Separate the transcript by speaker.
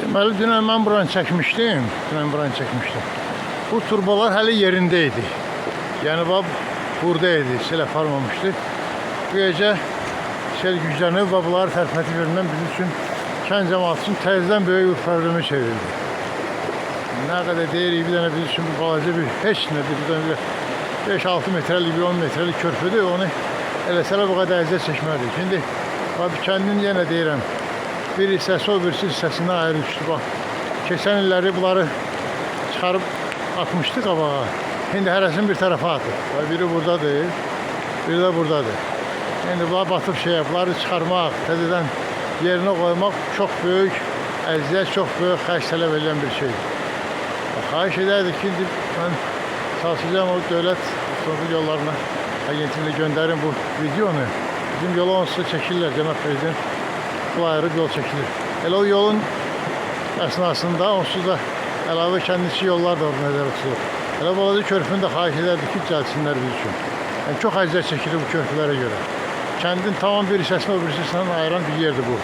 Speaker 1: Deməli, dünən mən buranı çəkmişdim. Bu turbalar hələ yerindeydi. Yəni, burada idi, sel aparmamışdı. Bu gecə sel güclənib və bunları tərpətib verməm bizim üçün, kənd cəmaatı üçün təzədən böyük bir problemi çevrildi. Nə qədər deyirik, bir dənə bizim üçün bir balaca bir, heç nədir, bir dənə 5-6 metrəlik, 10 metrəlik körpüdür, onu eləsələ bu qədər əziyyət çəkməlidir. Şimdi, kəndin yenə deyirəm, bir hissəsi o birisi hissəsindən ayrı düşdü. Bax, keçən illəri bunları çıxarıb atmışdı qabağa. Şimdi hərəsini bir tərəfə atıb. Biri buradadır, biri də buradadır. Şimdi bunlar batıb bunları çıxarmaq, təzədən yerinə qoymaq çox böyük əziyyət, çox böyük xərc tələb edən bir şeydir. Xahiş edərdik ki, mən çalışacağım o dövlət avtomobil yollarına agentliyinə göndərim bu videonu. Bizim yolu onsuz çəkirlər, Cənab Prezident. Bu ayrı yol çəkilir. Elə o yolun əsnasında onsuz da əlavə kəndisi yollar da orada nəzərə tutulur. Elə balaca körpünü də xahiş edərdik ki, gəlsinlər biz üçün. Yəni, çox əziyyət çəkilir bu körpülərə görə. Kəndin tamam bir hissəsini o birisindən ayıran bir yerdir bu.